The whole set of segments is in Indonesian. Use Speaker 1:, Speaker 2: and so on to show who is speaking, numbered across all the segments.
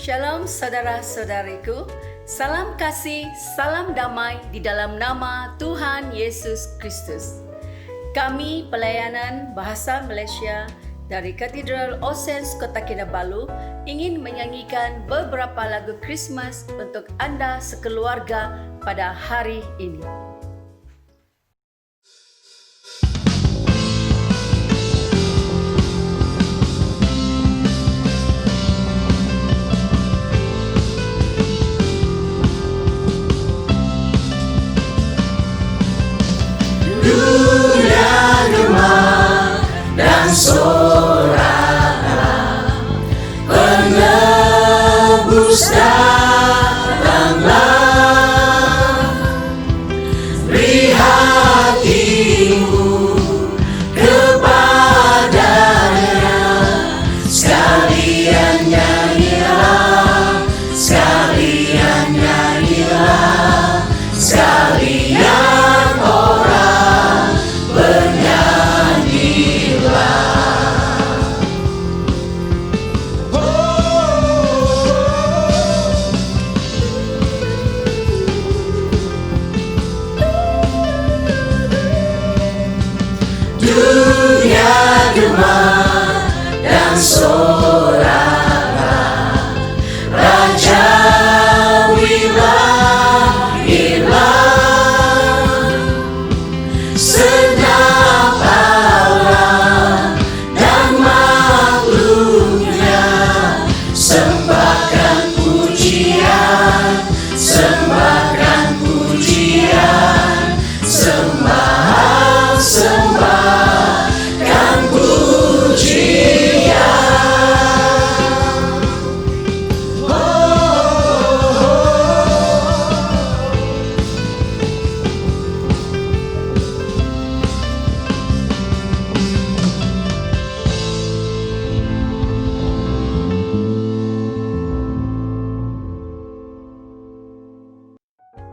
Speaker 1: Shalom saudara-saudariku, salam kasih, salam damai di dalam nama Tuhan Yesus Kristus. Kami pelayanan Bahasa Malaysia dari Katedral All Saints Kota Kinabalu ingin menyanyikan beberapa lagu Christmas untuk anda sekeluarga pada hari ini.
Speaker 2: Soralah penebus datanglah, beri hatimu kepadanya, sekalian nyanyilah, sekalian nyanyilah, sekalian orang bernyanyilah. Dunia gemar dan soralah, Raja lahirlah, segenap alam dan makhluknya sembahkan pujian, sembahkan pujian, sembahkan pujian.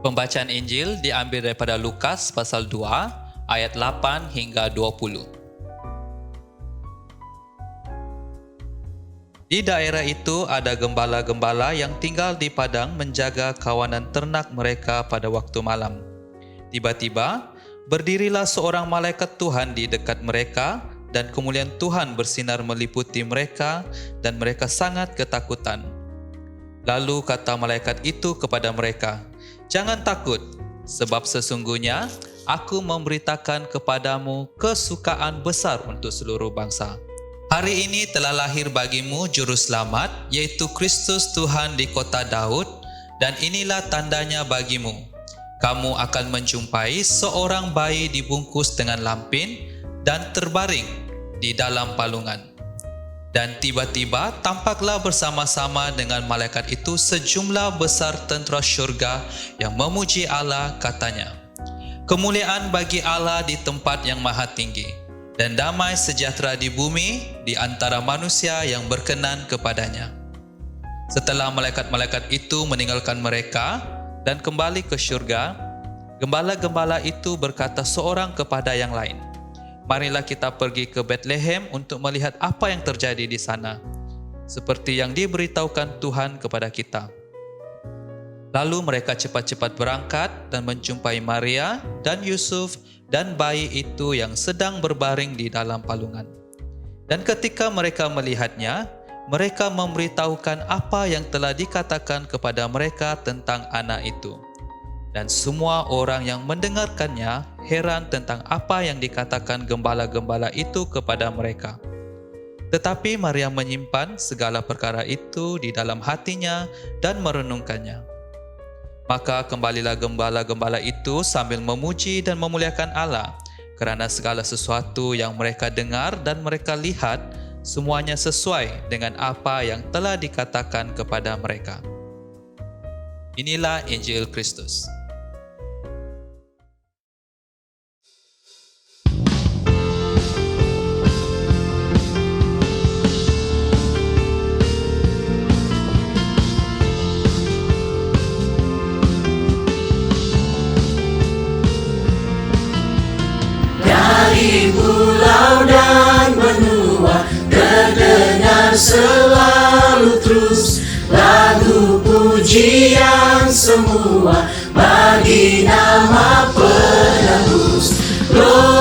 Speaker 3: Pembacaan Injil diambil daripada Lukas pasal 2 ayat 8 hingga 20. Di daerah itu ada gembala-gembala yang tinggal di padang menjaga kawanan ternak mereka pada waktu malam. Tiba-tiba berdirilah seorang malaikat Tuhan di dekat mereka, dan kemuliaan Tuhan bersinar meliputi mereka, dan mereka sangat ketakutan. Lalu kata malaikat itu kepada mereka, "Jangan takut, sebab sesungguhnya aku memberitakan kepadamu kesukaan besar untuk seluruh bangsa. Hari ini telah lahir bagimu Juru Selamat, yaitu Kristus Tuhan di kota Daud, dan inilah tandanya bagimu. Kamu akan menjumpai seorang bayi dibungkus dengan lampin dan terbaring di dalam palungan." Dan tiba-tiba tampaklah bersama-sama dengan malaikat itu sejumlah besar tentera syurga yang memuji Allah, katanya, "Kemuliaan bagi Allah di tempat yang maha tinggi, dan damai sejahtera di bumi di antara manusia yang berkenan kepadanya." Setelah malaikat-malaikat itu meninggalkan mereka dan kembali ke syurga, gembala-gembala itu berkata seorang kepada yang lain, "Marilah kita pergi ke Bethlehem untuk melihat apa yang terjadi di sana, seperti yang diberitahukan Tuhan kepada kita." Lalu mereka cepat-cepat berangkat dan menjumpai Maria dan Yusuf dan bayi itu yang sedang berbaring di dalam palungan. Dan ketika mereka melihatnya, mereka memberitahukan apa yang telah dikatakan kepada mereka tentang anak itu. Dan semua orang yang mendengarkannya heran tentang apa yang dikatakan gembala-gembala itu kepada mereka. Tetapi Maria menyimpan segala perkara itu di dalam hatinya dan merenungkannya. Maka kembalilah gembala-gembala itu sambil memuji dan memuliakan Allah, kerana segala sesuatu yang mereka dengar dan mereka lihat, semuanya sesuai dengan apa yang telah dikatakan kepada mereka. Inilah Injil Kristus.
Speaker 2: Dari pulau dan benua terdengar selalu terus lagu pujian semua bagi nama penebus. Gloria,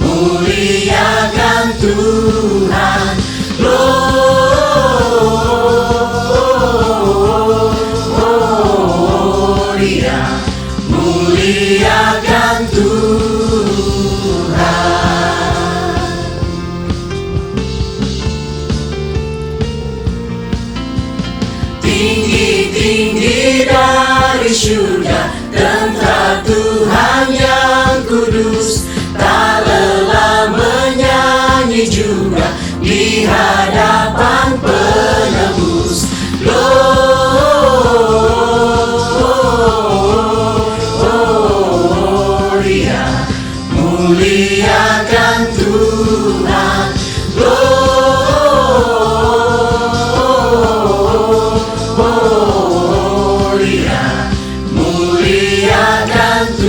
Speaker 2: muliakan Tuhan. Gloria, muliakan Tuhan. Tinggi-tinggi dari surga, tentara Tuhan yang kudus, tak lelah menyanyi juga di hadapan penebus. Gloria, muliakan Tuhan. Gloria, muliakan Tuhan.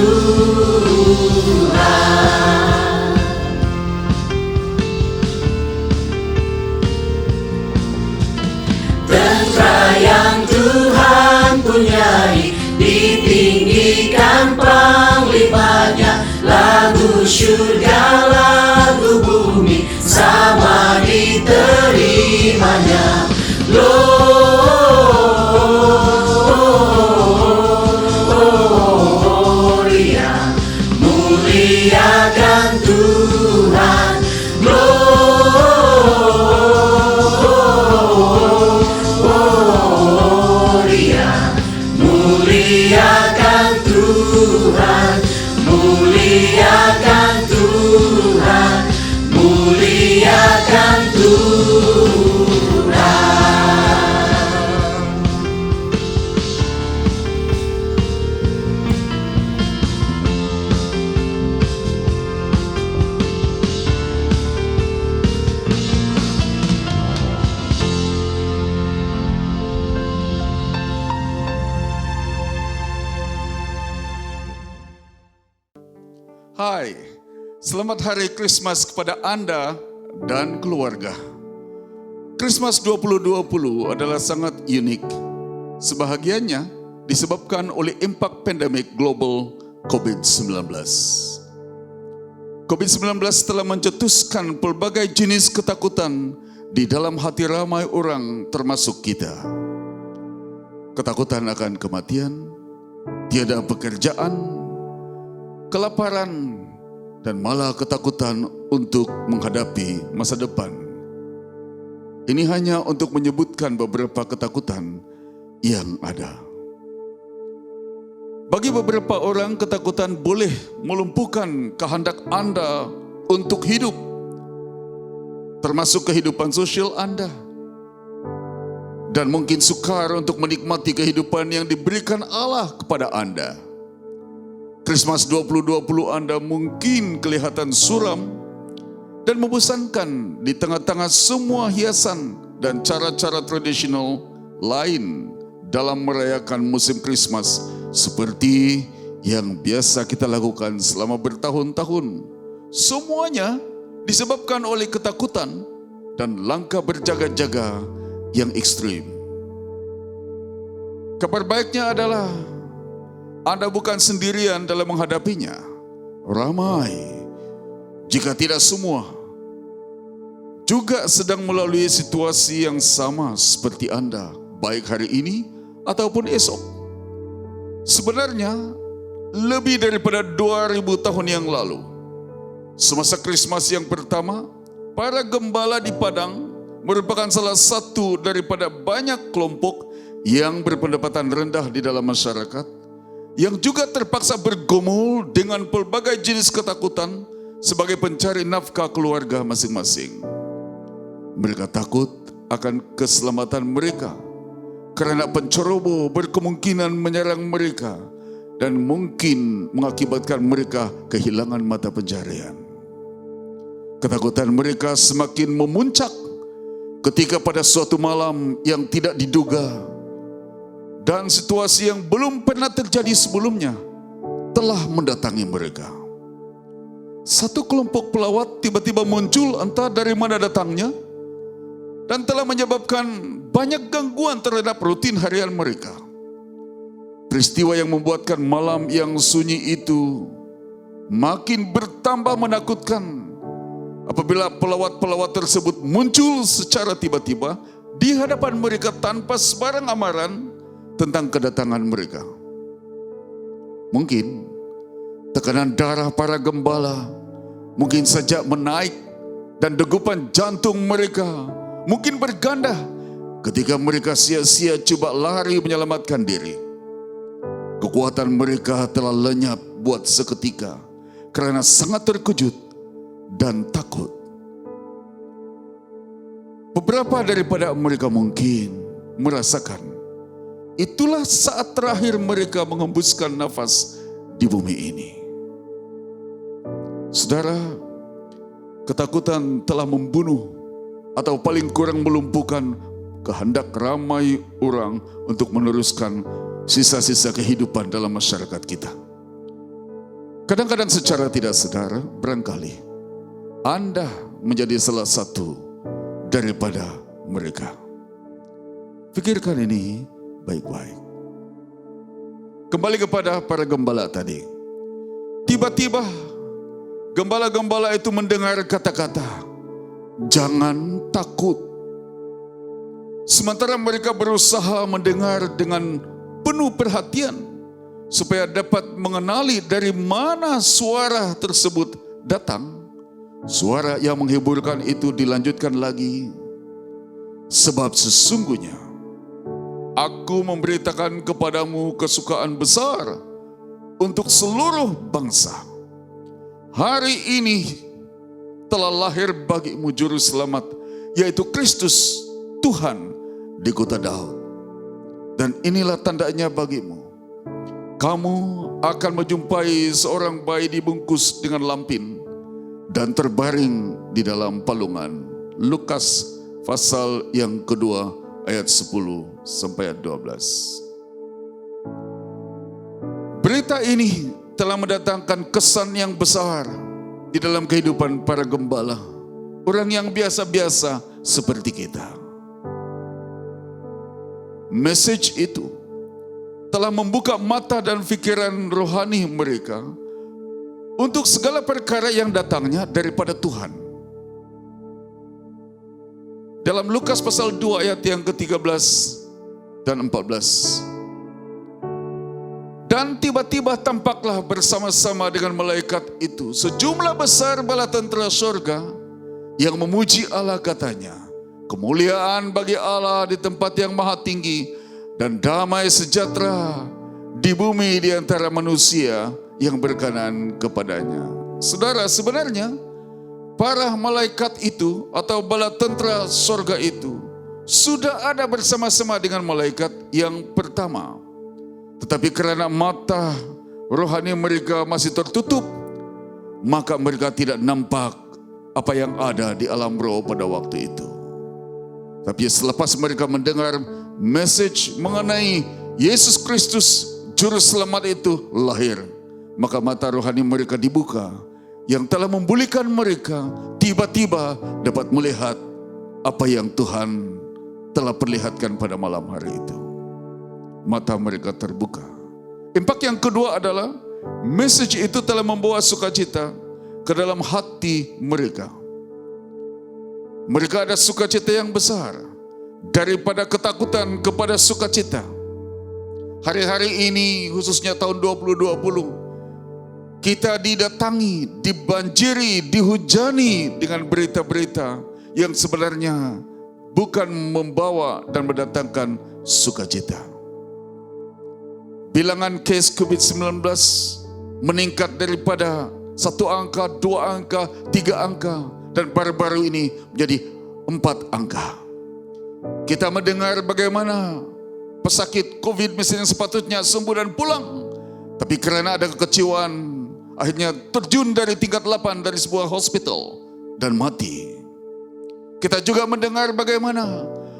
Speaker 2: Tentara yang Tuhan punyai, ditinggikan panglimanya. Lagu surga, lagu bumi, sama diterimanya. Gloria, muliakan Tuhan. Gloria, muliakan Tuhan. Muliakan Tuhan. Muliakan Tuhan.
Speaker 4: Hai, selamat Hari Krismas kepada Anda dan keluarga. Krismas 2020 adalah sangat unik. Sebahagiannya disebabkan oleh impak pandemik global COVID-19. COVID-19 telah mencetuskan pelbagai jenis ketakutan di dalam hati ramai orang termasuk kita. Ketakutan akan kematian, tiada pekerjaan, kelaparan, dan malah ketakutan untuk menghadapi masa depan. Ini hanya untuk menyebutkan beberapa ketakutan yang ada. Bagi beberapa orang, ketakutan boleh melumpuhkan kehendak Anda untuk hidup, termasuk kehidupan sosial Anda, dan mungkin sukar untuk menikmati kehidupan yang diberikan Allah kepada Anda. Krismas 2020 Anda mungkin kelihatan suram dan membosankan di tengah-tengah semua hiasan dan cara-cara tradisional lain dalam merayakan musim Krismas seperti yang biasa kita lakukan selama bertahun-tahun. Semuanya disebabkan oleh ketakutan dan langkah berjaga-jaga yang ekstrim. Kabar baiknya adalah Anda bukan sendirian dalam menghadapinya. Ramai, jika tidak semua, juga sedang melalui situasi yang sama seperti Anda, baik hari ini ataupun esok. Sebenarnya, lebih daripada 2000 tahun yang lalu, semasa Krismas yang pertama, para gembala di Padang merupakan salah satu daripada banyak kelompok yang berpendapatan rendah di dalam masyarakat, yang juga terpaksa bergumul dengan pelbagai jenis ketakutan sebagai pencari nafkah keluarga masing-masing. Mereka takut akan keselamatan mereka karena penceroboh berkemungkinan menyerang mereka dan mungkin mengakibatkan mereka kehilangan mata pencarian. Ketakutan mereka semakin memuncak ketika pada suatu malam yang tidak diduga dan situasi yang belum pernah terjadi sebelumnya telah mendatangi mereka. satu kelompok pelawat tiba-tiba muncul entah dari mana datangnya dan telah menyebabkan banyak gangguan terhadap rutin harian mereka. Peristiwa yang membuatkan malam yang sunyi itu makin bertambah menakutkan apabila pelawat-pelawat tersebut muncul secara tiba-tiba di hadapan mereka tanpa sebarang amaran tentang kedatangan mereka. Mungkin tekanan darah para gembala mungkin saja menaik dan degupan jantung mereka mungkin berganda ketika mereka sia-sia coba lari menyelamatkan diri. Kekuatan mereka telah lenyap buat seketika karena sangat terkejut dan takut. Beberapa daripada mereka mungkin merasakan itulah saat terakhir mereka mengembuskan nafas di bumi ini. Saudara, ketakutan telah membunuh atau paling kurang melumpuhkan kehendak ramai orang untuk meneruskan sisa-sisa kehidupan dalam masyarakat kita. Kadang-kadang secara tidak sadar, barangkali Anda menjadi salah satu daripada mereka. Pikirkan ini baik-baik. Kembali kepada para gembala tadi. Tiba-tiba gembala-gembala itu mendengar kata-kata, "Jangan takut." Sementara mereka berusaha mendengar dengan penuh perhatian supaya dapat mengenali dari mana suara tersebut datang. Suara yang menghiburkan itu dilanjutkan lagi. Sebab sesungguhnya aku memberitakan kepadamu kesukaan besar untuk seluruh bangsa. Hari ini telah lahir bagimu juru selamat, yaitu Kristus Tuhan di kota Daud. Dan inilah tandanya bagimu. Kamu akan menjumpai seorang bayi dibungkus dengan lampin dan terbaring di dalam palungan. Lukas pasal yang kedua ayat 10 sampai ayat 12. Berita ini telah mendatangkan kesan yang besar di dalam kehidupan para gembala, orang yang biasa-biasa seperti kita. Message itu telah membuka mata dan pikiran rohani mereka untuk segala perkara yang datangnya daripada Tuhan. Dalam Lukas pasal 2 ayat yang ke-13 dan 14. Dan tiba-tiba tampaklah bersama-sama dengan malaikat itu sejumlah besar bala tentera surga yang memuji Allah, katanya, "Kemuliaan bagi Allah di tempat yang maha tinggi dan damai sejahtera di bumi di antara manusia yang berkenan kepadanya." Saudara, sebenarnya para malaikat itu atau bala tentera surga itu sudah ada bersama-sama dengan malaikat yang pertama. Tetapi karena mata rohani mereka masih tertutup, maka mereka tidak nampak apa yang ada di alam roh pada waktu itu. Tapi selepas mereka mendengar message mengenai Yesus Kristus Juru Selamat itu lahir, maka mata rohani mereka dibuka, yang telah memulihkan mereka tiba-tiba dapat melihat apa yang Tuhan telah perlihatkan pada malam hari itu. Mata mereka terbuka. Impak yang kedua adalah message itu telah membawa sukacita ke dalam hati mereka. Mereka ada sukacita yang besar. Daripada ketakutan kepada sukacita. Hari-hari ini khususnya tahun 2020, kita didatangi, dibanjiri, dihujani dengan berita-berita yang sebenarnya bukan membawa dan mendatangkan sukacita. Bilangan case COVID-19 meningkat daripada 1 angka, 2 angka, 3 angka, dan baru-baru ini menjadi 4 angka. Kita mendengar bagaimana pesakit COVID misalnya sepatutnya sembuh dan pulang, tapi karena ada kekecewaan, akhirnya terjun dari tingkat 8 dari sebuah hospital dan mati. Kita juga mendengar bagaimana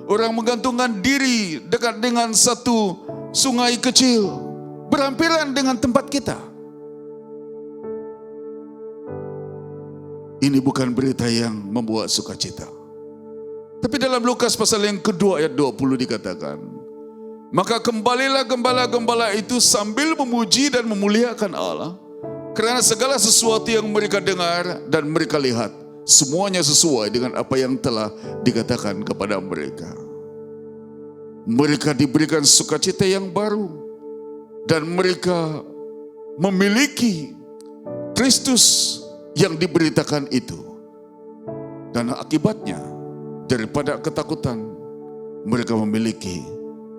Speaker 4: orang menggantungkan diri dekat dengan satu sungai kecil berhampiran dengan tempat kita. ini bukan berita yang membuat sukacita. Tapi dalam Lukas pasal yang kedua ayat 20 dikatakan, maka kembalilah gembala-gembala itu sambil memuji dan memuliakan Allah, karena segala sesuatu yang mereka dengar dan mereka lihat, semuanya sesuai dengan apa yang telah dikatakan kepada mereka. Mereka diberikan sukacita yang baru, dan mereka memiliki Kristus yang diberitakan itu. Dan akibatnya, daripada ketakutan, mereka memiliki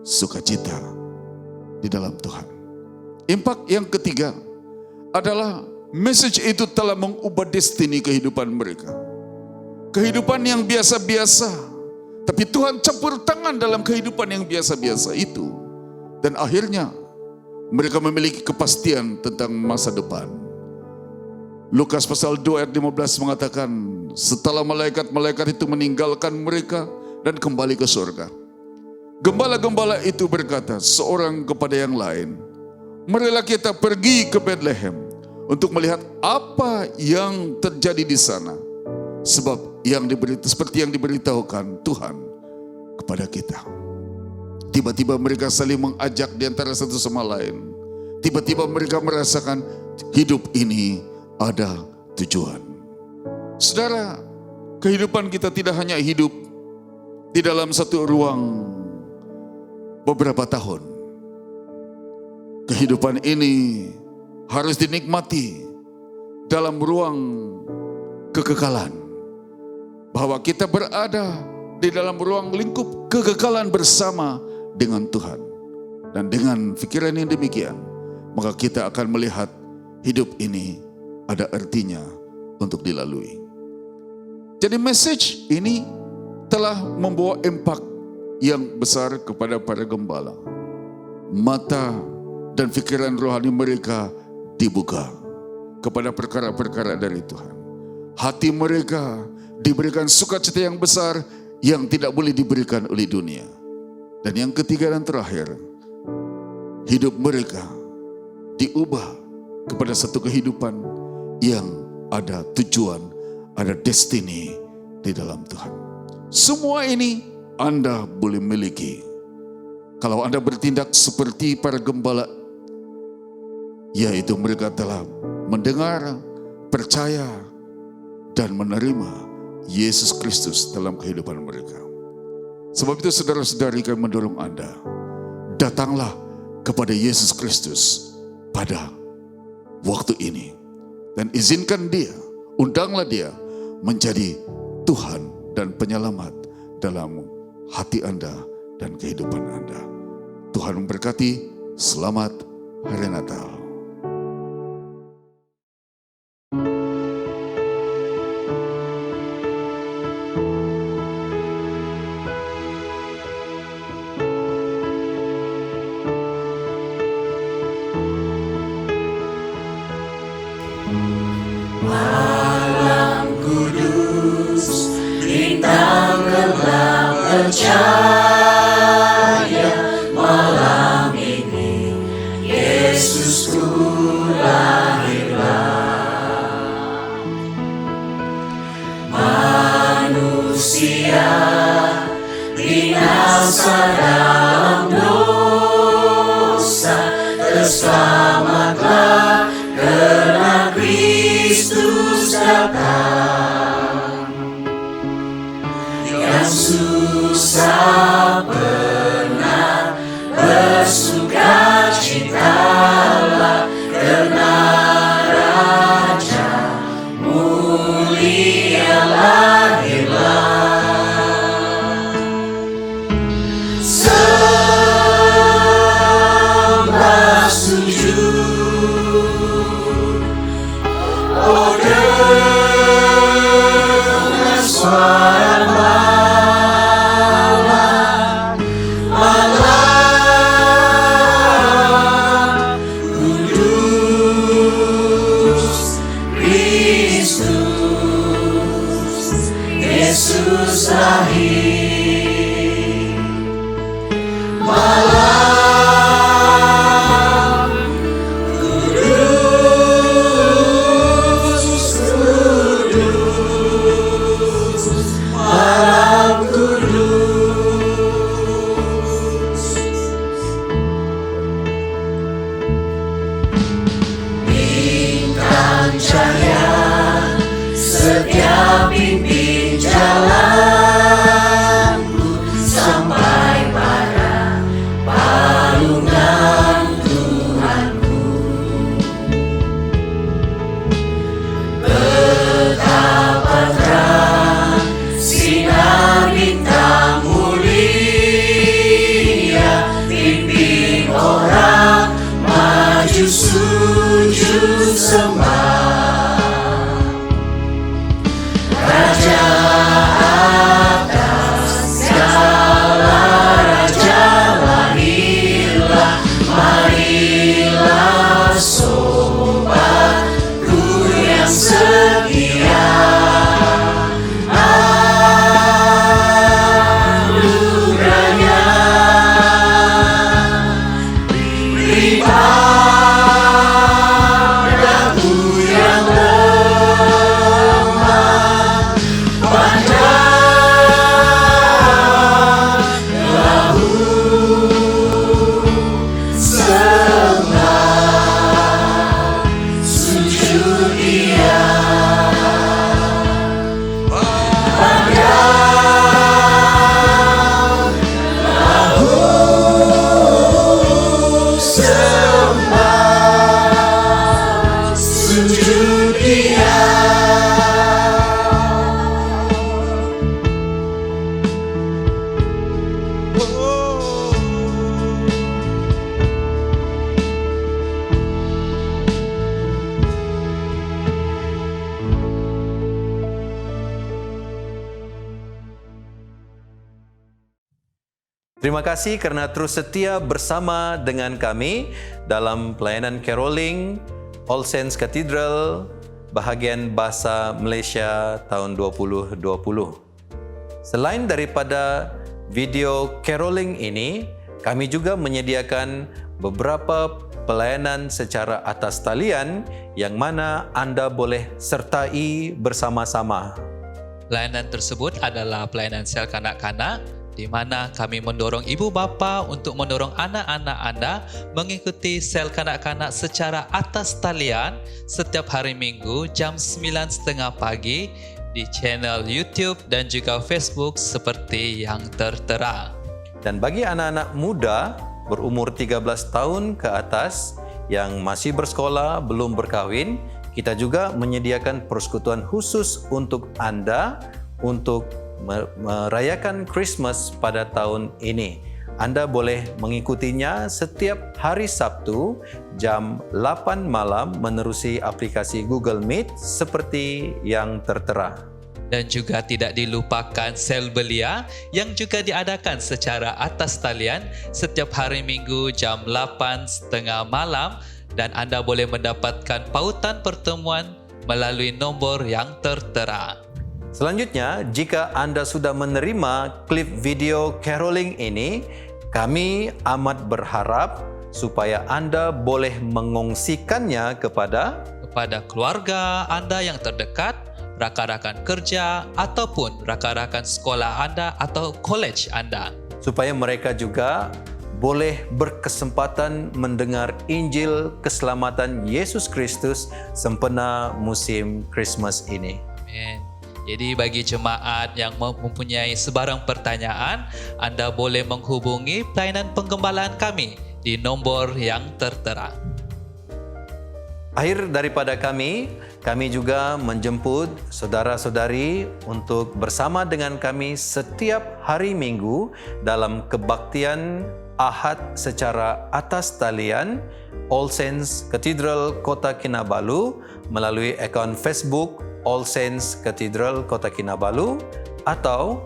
Speaker 4: sukacita di dalam Tuhan. Impak yang ketiga adalah message itu telah mengubah destiny kehidupan mereka. Kehidupan yang biasa-biasa, tapi Tuhan campur tangan dalam kehidupan yang biasa-biasa itu. Dan akhirnya mereka memiliki kepastian tentang masa depan. Lukas pasal 2 ayat 15 mengatakan, setelah malaikat-malaikat itu meninggalkan mereka dan kembali ke surga, gembala-gembala itu berkata seorang kepada yang lain, marilah kita pergi ke Bethlehem untuk melihat apa yang terjadi di sana. Sebab seperti yang diberitahukan Tuhan kepada kita. Tiba-tiba mereka saling mengajak di antara satu sama lain. Tiba-tiba mereka merasakan hidup ini ada tujuan. Saudara, kehidupan kita tidak hanya hidup di dalam satu ruang beberapa tahun. Kehidupan ini harus dinikmati dalam ruang kekekalan. Bahwa kita berada di dalam ruang lingkup kekekalan bersama dengan Tuhan. Dan dengan pikiran yang demikian, maka kita akan melihat hidup ini ada artinya untuk dilalui. Jadi message ini telah membawa impact yang besar kepada para gembala. Mata dan pikiran rohani mereka dibuka kepada perkara-perkara dari Tuhan. Hati mereka diberikan sukacita yang besar yang tidak boleh diberikan oleh dunia. Dan yang ketiga dan terakhir, hidup mereka diubah kepada satu kehidupan yang ada tujuan, ada destiny di dalam Tuhan. Semua ini Anda boleh miliki kalau Anda bertindak seperti para gembala, yaitu mereka telah mendengar, percaya, dan menerima Yesus Kristus dalam kehidupan mereka. Sebab itu saudara-saudari, kami mendorong Anda, datanglah kepada Yesus Kristus pada waktu ini. Dan izinkan dia, undanglah dia menjadi Tuhan dan penyelamat dalam hati Anda dan kehidupan Anda. Tuhan memberkati. Selamat Hari Natal.
Speaker 2: Bintang gelap bercahaya malam ini, Yesusku lahirlah. Manusia binasa dalam dosa, terselamatlah karena Kristus datang. Susah pernah bersukacitalah karena Raja mulia lahirlah. Sembah sujud, oh dengan suara Yesus lahir. Malam kudus, kudus.
Speaker 5: Terima kasih karena terus setia bersama dengan kami dalam pelayanan caroling All Saints Cathedral bahagian bahasa Malaysia tahun 2020. Selain daripada video caroling ini, kami juga menyediakan beberapa pelayanan secara atas talian yang mana anda boleh sertai bersama-sama.
Speaker 3: Pelayanan tersebut adalah pelayanan sel kanak-kanak di mana kami mendorong ibu bapa untuk mendorong anak-anak anda mengikuti sel kanak-kanak secara atas talian setiap hari Minggu jam 9.30 pagi di channel YouTube dan juga Facebook seperti yang tertera.
Speaker 5: Dan bagi anak-anak muda berumur 13 tahun ke atas yang masih bersekolah, belum berkahwin, kita juga menyediakan persekutuan khusus untuk anda untuk merayakan Christmas pada tahun ini. Anda boleh mengikutinya setiap hari Sabtu jam 8 malam menerusi aplikasi Google Meet seperti yang tertera.
Speaker 3: Dan juga tidak dilupakan sel belia yang juga diadakan secara atas talian setiap hari Minggu jam 8.30 malam dan anda boleh mendapatkan pautan pertemuan melalui nombor yang tertera.
Speaker 5: Selanjutnya, jika anda sudah menerima klip video caroling ini, kami amat berharap supaya anda boleh mengongsikannya kepada
Speaker 3: keluarga anda yang terdekat, rakan-rakan kerja ataupun rakan-rakan sekolah anda atau college anda,
Speaker 5: supaya mereka juga boleh berkesempatan mendengar Injil keselamatan Yesus Kristus sempena musim Christmas ini.
Speaker 3: Amin. Jadi bagi jemaat yang mempunyai sebarang pertanyaan, anda boleh menghubungi pelayanan penggembalaan kami di nombor yang tertera.
Speaker 5: Akhir daripada kami juga menjemput saudara-saudari untuk bersama dengan kami setiap hari Minggu dalam kebaktian Ahad secara atas talian All Saints Cathedral Kota Kinabalu melalui akaun Facebook All Saints Cathedral Kota Kinabalu atau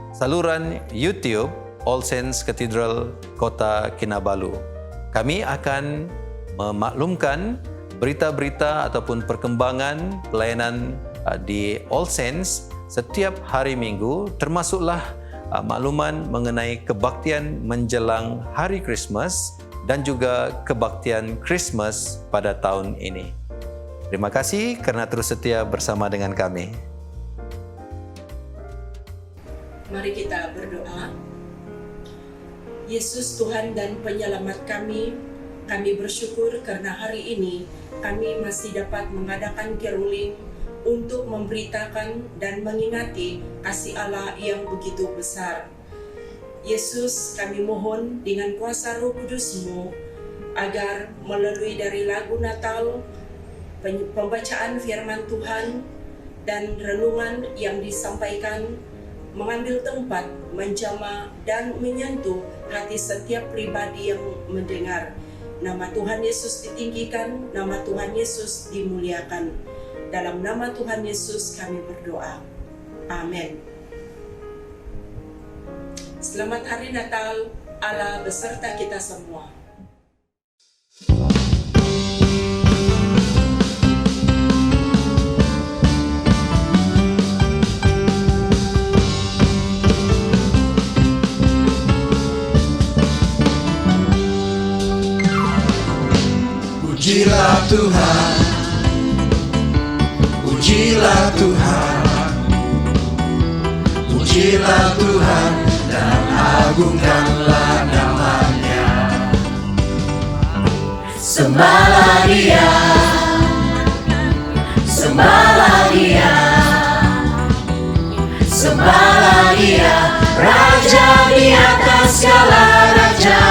Speaker 5: saluran YouTube All Saints Cathedral Kota Kinabalu. Kami akan memaklumkan berita-berita ataupun perkembangan pelayanan di All Saints setiap hari Minggu, termasuklah makluman mengenai kebaktian menjelang hari Christmas dan juga kebaktian Christmas pada tahun ini. Terima kasih kerana terus setia bersama dengan kami.
Speaker 6: Mari kita berdoa. Yesus Tuhan dan Penyelamat kami bersyukur karena hari ini kami masih dapat mengadakan caroling untuk memberitakan dan mengingati kasih Allah yang begitu besar. Yesus, kami mohon dengan kuasa Roh Kudus-Mu agar melalui dari lagu Natal, pembacaan firman Tuhan dan renungan yang disampaikan mengambil tempat, menjamah dan menyentuh hati setiap pribadi yang mendengar. Nama Tuhan Yesus ditinggikan, nama Tuhan Yesus dimuliakan. Dalam nama Tuhan Yesus kami berdoa. Amin. Selamat Hari Natal, Allah beserta kita semua.
Speaker 2: Pujilah Tuhan, pujilah Tuhan, pujilah Tuhan dan agungkanlah nama-Nya. Sembahlah Dia, sembahlah Dia, sembahlah Dia, Raja di atas segala raja.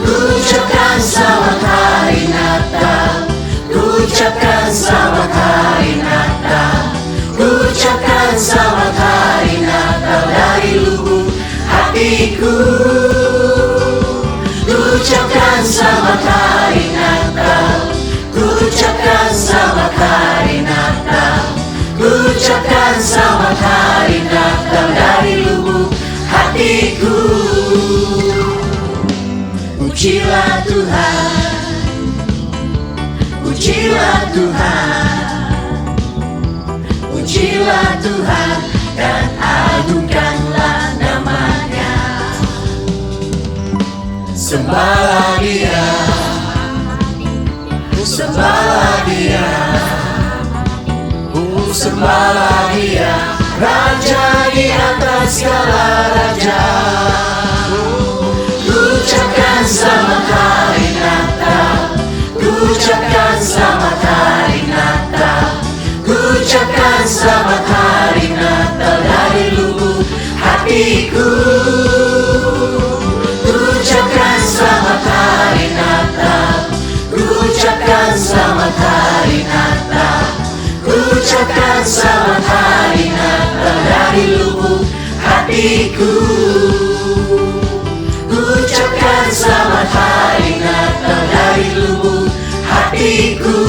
Speaker 2: Ucapkan selamat hari Natal, ucapkan selamat hari Natal, ucapkan selamat hari Natal dari lubuk hatiku. Ucapkan selamat hari Natal, ucapkan selamat hari Natal, ucapkan selamat hari Natal dari lubuk Pujilah Tuhan, pujilah Tuhan, pujilah Tuhan dan agungkanlah namanya. Sembahlah Dia, sembahlah Dia, sembahlah Dia, Raja di atas segala raja. Ucapkan selamat hari Natal, ucapkan selamat hari Natal, ucapkan selamat hari Natal dari lubuk hatiku. Ucapkan selamat hari Natal, ucapkan selamat hari Natal, ucapkan selamat hari Natal dari lubuk hatiku. Ucapkan selamat hari Natal dari lubuk hatiku.